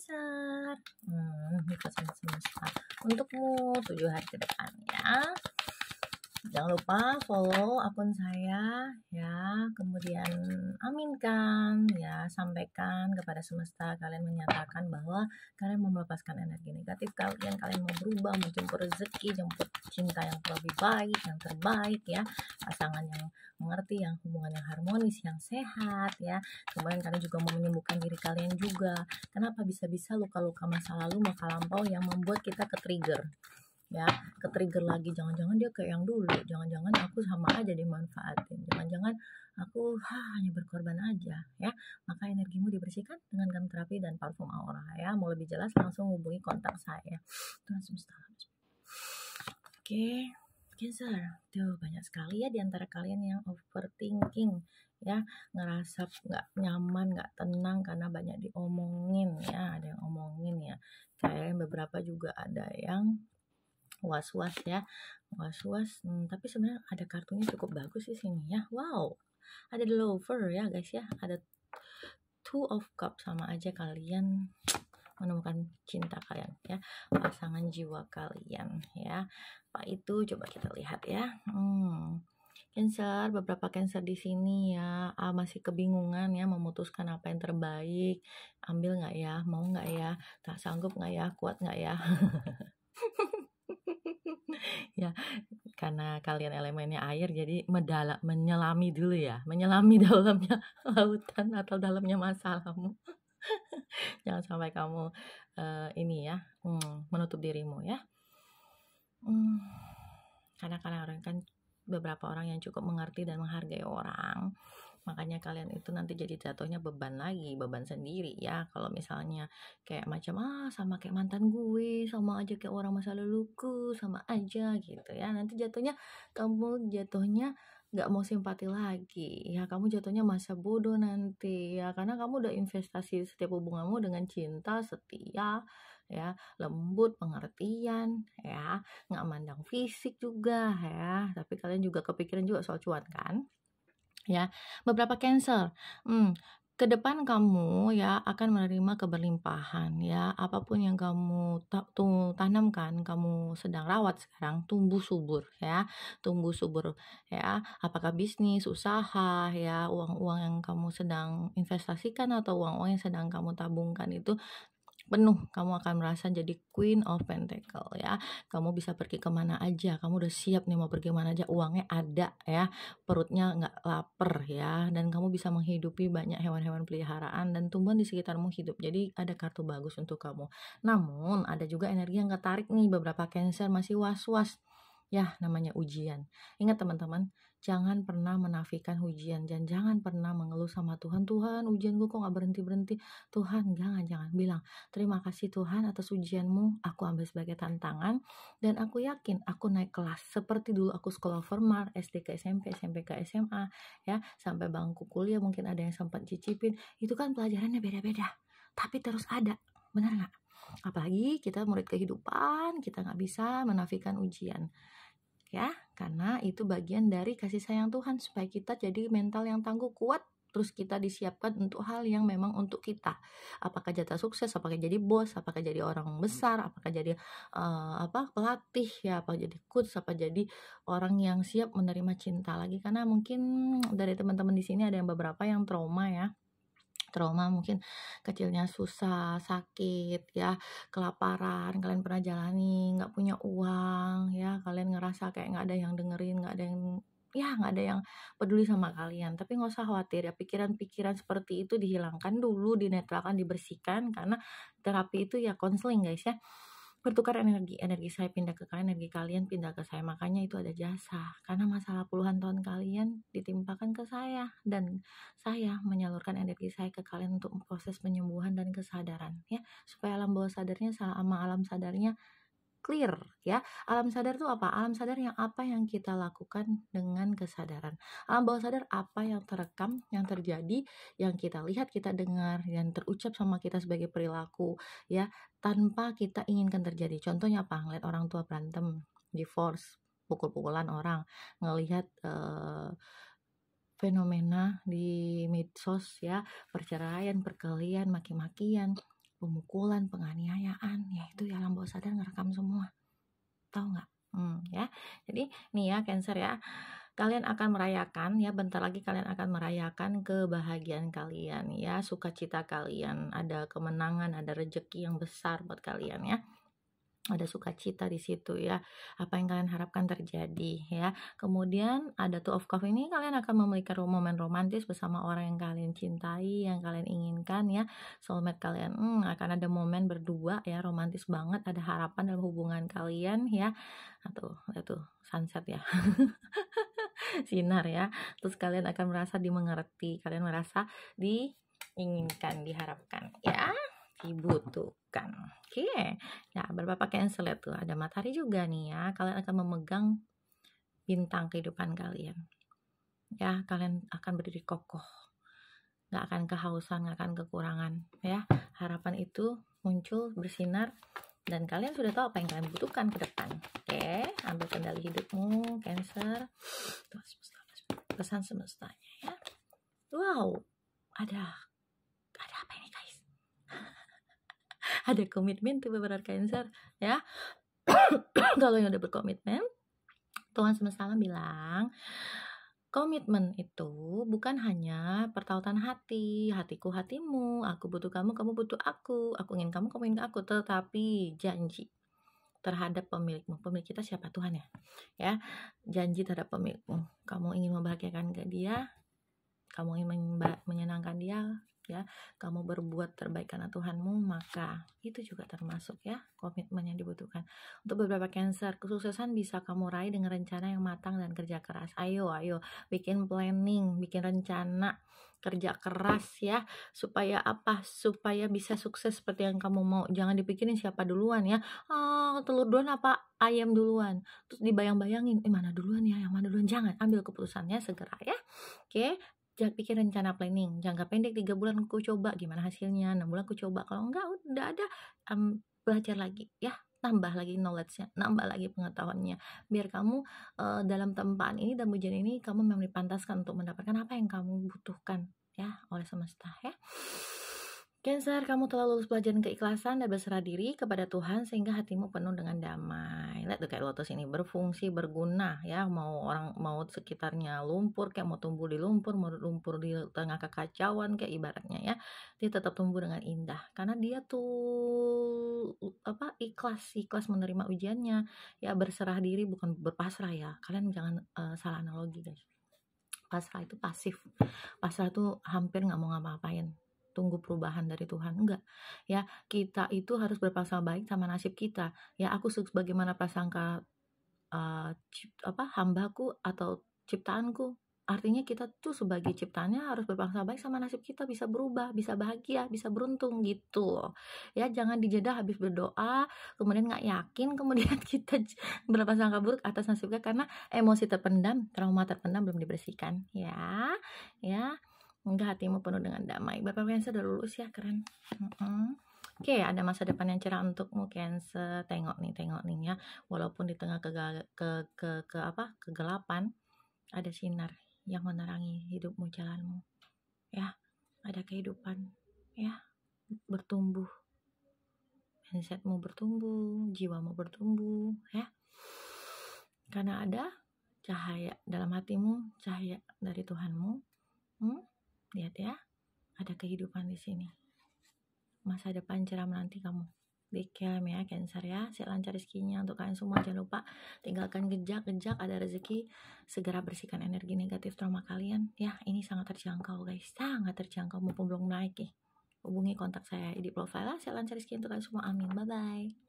Cancer. Ini pesan semesta untukmu 7 hari ke depan ya. Jangan lupa follow akun saya ya, kemudian aminkan ya, sampaikan kepada semesta, kalian menyatakan bahwa kalian mau melepaskan energi negatif kalian mau berubah, menjemput rezeki, jemput cinta yang lebih baik, yang terbaik ya, pasangan yang mengerti, yang hubungan yang harmonis, yang sehat ya. Kemudian kalian juga mau menyembuhkan diri kalian juga. Kenapa bisa-bisa luka-luka masa lalu, masa lampau yang membuat kita ke-trigger ya, ke-trigger lagi, jangan-jangan dia kayak yang dulu, jangan-jangan aku sama aja dimanfaatin, jangan-jangan aku hanya berkorban aja ya. Maka energimu dibersihkan dengan gam terapi dan parfum aura ya. Mau lebih jelas langsung hubungi kontak saya. Tuhan semesta. Oke, Cancer, tuh banyak sekali ya diantara kalian yang overthinking ya, ngerasa nggak nyaman, nggak tenang karena banyak diomongin ya, ada yang omongin ya. Kayak beberapa juga ada yang was-was ya, was-was. Tapi sebenarnya ada kartunya cukup bagus di sini ya. Wow, ada the lover ya guys ya, ada two of cup, sama aja kalian menemukan cinta kalian ya, pasangan jiwa kalian ya. Apa itu coba kita lihat ya. Cancer, beberapa Cancer di sini ya, masih kebingungan ya, memutuskan apa yang terbaik, ambil nggak ya, mau nggak ya, tak sanggup nggak ya, kuat nggak ya. Ya, karena kalian elemennya air, jadi menyelami dulu ya, menyelami dalamnya lautan atau dalamnya masalahmu. Jangan sampai kamu ini ya, menutup dirimu ya. Karena orang kan beberapa orang yang cukup mengerti dan menghargai orang, makanya kalian itu nanti jadi jatuhnya beban lagi, beban sendiri ya. Kalau misalnya kayak macam sama kayak mantan gue, sama aja kayak orang masa laluku, sama aja gitu ya, nanti kamu jatuhnya nggak mau simpati lagi ya, kamu jatuhnya masa bodoh nanti ya, karena kamu udah investasi setiap hubunganmu dengan cinta, setia ya, lembut, pengertian ya, nggak mandang fisik juga ya, tapi kalian juga kepikiran juga soal cuan kan ya. Beberapa Cancer, ke depan kamu ya akan menerima keberlimpahan ya, apapun yang kamu tanamkan, kamu sedang rawat sekarang, tumbuh subur ya, apakah bisnis, usaha ya, uang-uang yang kamu sedang investasikan atau uang-uang yang sedang kamu tabungkan itu penuh, kamu akan merasa jadi Queen of Pentacle ya. Kamu bisa pergi kemana aja, kamu udah siap nih mau pergi kemana aja, uangnya ada ya, perutnya nggak lapar ya, dan kamu bisa menghidupi banyak hewan-hewan peliharaan dan tumbuhan di sekitarmu hidup. Jadi ada kartu bagus untuk kamu. Namun ada juga energi yang ketarik nih, beberapa Cancer masih was-was ya, namanya ujian. Ingat teman-teman, jangan pernah menafikan ujian, dan jangan pernah mengeluh sama Tuhan, Tuhan ujian gue kok gak berhenti-berhenti. Tuhan, jangan bilang, terima kasih Tuhan atas ujianmu, aku ambil sebagai tantangan, dan aku yakin aku naik kelas, seperti dulu aku sekolah formal, SD ke SMP, SMP ke SMA, ya, sampai bangku kuliah, mungkin ada yang sempat cicipin, itu kan pelajarannya beda-beda, tapi terus ada, benar gak? Apalagi kita murid kehidupan, kita gak bisa menafikan ujian ya, karena itu bagian dari kasih sayang Tuhan, supaya kita jadi mental yang tangguh, kuat, terus kita disiapkan untuk hal yang memang untuk kita, apakah jatah sukses, apakah jadi bos, apakah jadi orang besar, apakah jadi pelatih ya, apa jadi coach, apa jadi orang yang siap menerima cinta lagi. Karena mungkin dari teman-teman di sini ada yang beberapa yang trauma mungkin kecilnya susah, sakit ya, kelaparan, kalian pernah jalani, nggak punya uang ya, kalian ngerasa kayak nggak ada yang dengerin, nggak ada yang peduli sama kalian. Tapi nggak usah khawatir ya, pikiran-pikiran seperti itu dihilangkan dulu, dinetralkan, dibersihkan, karena terapi itu ya konseling guys ya, bertukar energi saya pindah ke kalian, energi kalian pindah ke saya. Makanya itu ada jasa, karena masalah puluhan tahun kalian ditimpakan ke saya, dan saya menyalurkan energi saya ke kalian untuk proses penyembuhan dan kesadaran ya, supaya alam bawah sadarnya sama alam sadarnya clear ya. Alam sadar itu apa? Alam sadar apa yang kita lakukan dengan kesadaran. Alam bawah sadar apa yang terekam, yang terjadi, yang kita lihat, kita dengar, yang terucap sama kita sebagai perilaku ya, tanpa kita inginkan terjadi. Contohnya apa? Ngeliat orang tua berantem, divorce, pukul-pukulan orang, ngelihat fenomena di medsos ya, perceraian, perkelahian, maki-makian, pemukulan, penganiayaan, ya itu ya alam bawah sadar ngerekam semua, tahu nggak? Ya. Jadi nih ya Cancer ya, kalian akan merayakan ya, bentar lagi kalian akan merayakan kebahagiaan kalian ya, sukacita kalian, ada kemenangan, ada rezeki yang besar buat kalian ya. Ada sukacita di situ ya, apa yang kalian harapkan terjadi ya. Kemudian ada Two of Cups ini, kalian akan memiliki momen romantis bersama orang yang kalian cintai, yang kalian inginkan ya, soulmate kalian. Akan ada momen berdua ya, romantis banget, ada harapan dalam hubungan kalian ya. Itu sunset ya. Sinar ya. Terus kalian akan merasa dimengerti, kalian merasa diinginkan, diharapkan ya, dibutuhkan. Oke. Nah, beberapa Cancer tuh ada matahari juga nih ya. Kalian akan memegang bintang kehidupan kalian. Ya, kalian akan berdiri kokoh. Nggak akan kehausan, nggak akan kekurangan ya. Harapan itu muncul, bersinar, dan kalian sudah tahu apa yang kalian butuhkan ke depan. Oke, ambil kendali hidupmu, Cancer. Pesan semestanya ya. Wow, ada apa ini guys? Ada komitmen tuh beberapa Cancer ya. Kalau yang udah berkomitmen, Tuhan semesta bilang komitmen itu bukan hanya pertautan hati, hatiku hatimu, aku butuh kamu, kamu butuh aku ingin kamu, kamu ingin aku, tetapi janji terhadap pemilikmu. Pemilik kita siapa? Tuhan ya. Ya, janji terhadap pemilikmu. Kamu ingin membahagiakan dia, kamu ingin menyenangkan dia, ya, kamu berbuat terbaik karena Tuhanmu, maka itu juga termasuk ya komitmen yang dibutuhkan. Untuk beberapa Cancer, kesuksesan bisa kamu raih dengan rencana yang matang dan kerja keras. Ayo bikin planning, bikin rencana, kerja keras ya, supaya apa? Supaya bisa sukses seperti yang kamu mau. Jangan dipikirin siapa duluan ya, telur duluan apa ayam duluan, terus dibayang-bayangin mana duluan ya, yang mana duluan. Jangan, ambil keputusannya segera ya. Oke. Jangan bikin rencana planning jangka pendek, 3 bulan aku coba gimana hasilnya, 6 bulan aku coba, kalau enggak udah ada, belajar lagi ya, tambah lagi knowledge-nya, nambah lagi pengetahuannya, biar kamu dalam tempaan ini dan ujian ini kamu memang dipantaskan untuk mendapatkan apa yang kamu butuhkan ya oleh semesta ya. Cancer, kamu telah lulus pelajaran keikhlasan dan berserah diri kepada Tuhan sehingga hatimu penuh dengan damai. Lihat tuh kayak lotus ini berfungsi, berguna ya, mau sekitarnya lumpur kayak mau tumbuh di lumpur, mau lumpur di tengah kekacauan kayak ibaratnya ya, dia tetap tumbuh dengan indah karena dia tuh ikhlas menerima ujiannya ya, berserah diri bukan berpasrah ya. Kalian jangan salah analogi guys. Pasrah itu pasif, pasrah itu hampir nggak mau ngapa-ngapain, tunggu perubahan dari Tuhan. Enggak ya, kita itu harus berprasangka baik sama nasib kita ya. Aku sebagaimana prasangka hambaku atau ciptaanku, artinya kita tuh sebagai ciptaannya harus berprasangka baik sama nasib kita, bisa berubah, bisa bahagia, bisa beruntung gitu loh ya. Jangan dijeda habis berdoa kemudian nggak yakin, kemudian kita berprasangka buruk atas nasib kita karena emosi terpendam, trauma terpendam belum dibersihkan ya. Enggak, hatimu penuh dengan damai. Bapak Cancer udah lulus ya, keren. Oke, ada masa depan yang cerah untukmu Cancer. Tengok nih ya. Walaupun di tengah kegelapan, ada sinar yang menerangi hidupmu, jalanmu. Ya, ada kehidupan. Ya, bertumbuh. Mindsetmu bertumbuh, jiwamu bertumbuh, ya. Karena ada cahaya dalam hatimu, cahaya dari Tuhanmu. Lihat ya, ada kehidupan di sini. Masa depan cerah menanti kamu. Dikem ya Cancer ya, sehat lancar rezekinya untuk kalian semua. Jangan lupa tinggalkan gejak, ada rezeki. Segera bersihkan energi negatif trauma kalian ya. Ini sangat terjangkau guys, sangat terjangkau, mumpung belum naik ya. Hubungi kontak saya di profile. Sehat lancar rezeki untuk kalian semua, amin, bye bye.